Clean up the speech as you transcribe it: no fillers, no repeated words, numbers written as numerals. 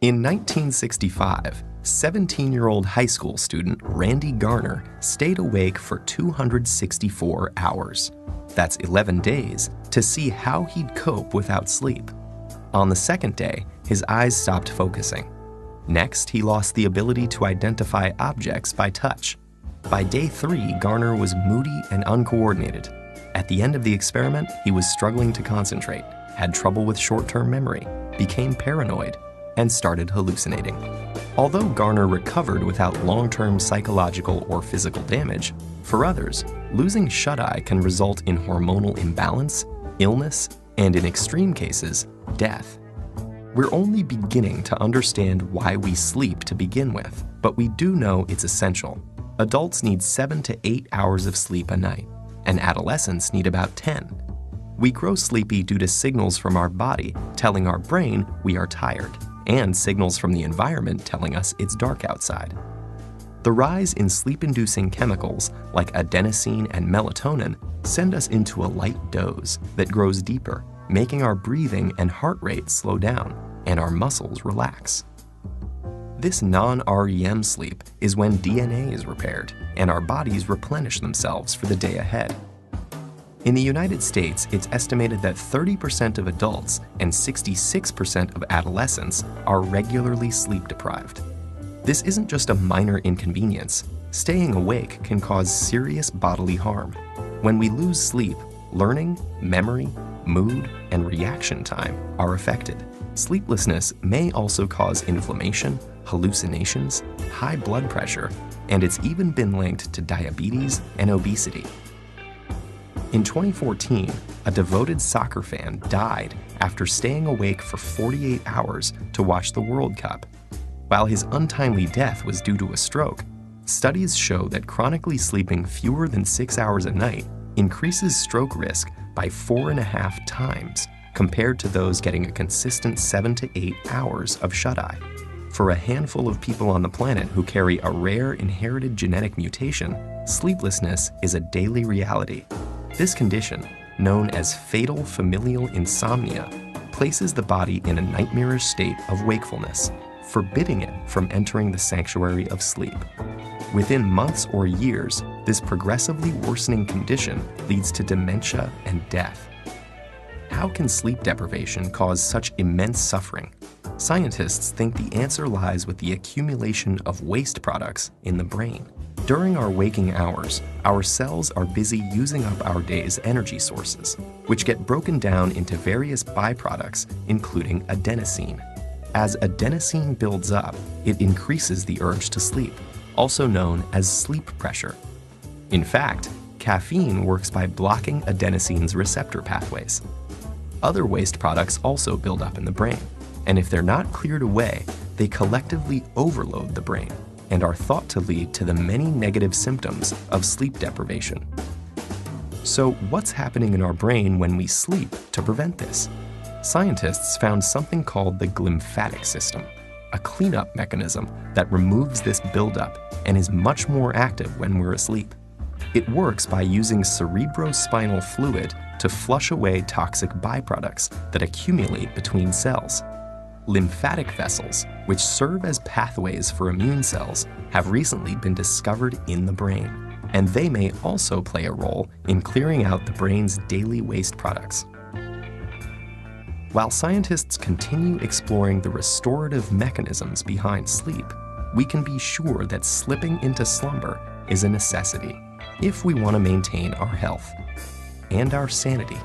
In 1965, 17-year-old high school student Randy Garner stayed awake for 264 hours. That's 11 days to see how he'd cope without sleep. On the second day, his eyes stopped focusing. Next, he lost the ability to identify objects by touch. By day 3, Garner was moody and uncoordinated. At the end of the experiment, he was struggling to concentrate, had trouble with short-term memory, became paranoid, and started hallucinating. Although Garner recovered without long-term psychological or physical damage, for others, losing shut-eye can result in hormonal imbalance, illness, and in extreme cases, death. We're only beginning to understand why we sleep to begin with, but we do know it's essential. Adults need 7 to 8 hours of sleep a night, and adolescents need about 10. We grow sleepy due to signals from our body telling our brain we are tired, and signals from the environment telling us it's dark outside. The rise in sleep-inducing chemicals like adenosine and melatonin send us into a light doze that grows deeper, making our breathing and heart rate slow down and our muscles relax. This non-REM sleep is when DNA is repaired and our bodies replenish themselves for the day ahead. In the United States, it's estimated that 30% of adults and 66% of adolescents are regularly sleep-deprived. This isn't just a minor inconvenience. Staying awake can cause serious bodily harm. When we lose sleep, learning, memory, mood, and reaction time are affected. Sleeplessness may also cause inflammation, hallucinations, high blood pressure, and it's even been linked to diabetes and obesity. In 2014, a devoted soccer fan died after staying awake for 48 hours to watch the World Cup. While his untimely death was due to a stroke, studies show that chronically sleeping fewer than 6 hours a night increases stroke risk by 4.5 times compared to those getting a consistent 7 to 8 hours of shut-eye. For a handful of people on the planet who carry a rare inherited genetic mutation, sleeplessness is a daily reality. This condition, known as fatal familial insomnia, places the body in a nightmarish state of wakefulness, forbidding it from entering the sanctuary of sleep. Within months or years, this progressively worsening condition leads to dementia and death. How can sleep deprivation cause such immense suffering? Scientists think the answer lies with the accumulation of waste products in the brain. During our waking hours, our cells are busy using up our day's energy sources, which get broken down into various byproducts, including adenosine. As adenosine builds up, it increases the urge to sleep, also known as sleep pressure. In fact, caffeine works by blocking adenosine's receptor pathways. Other waste products also build up in the brain, and if they're not cleared away, they collectively overload the brain and are thought to lead to the many negative symptoms of sleep deprivation. So what's happening in our brain when we sleep to prevent this? Scientists found something called the glymphatic system, a cleanup mechanism that removes this buildup and is much more active when we're asleep. It works by using cerebrospinal fluid to flush away toxic byproducts that accumulate between cells. Lymphatic vessels, which serve as pathways for immune cells, have recently been discovered in the brain, and they may also play a role in clearing out the brain's daily waste products. While scientists continue exploring the restorative mechanisms behind sleep, we can be sure that slipping into slumber is a necessity if we want to maintain our health and our sanity.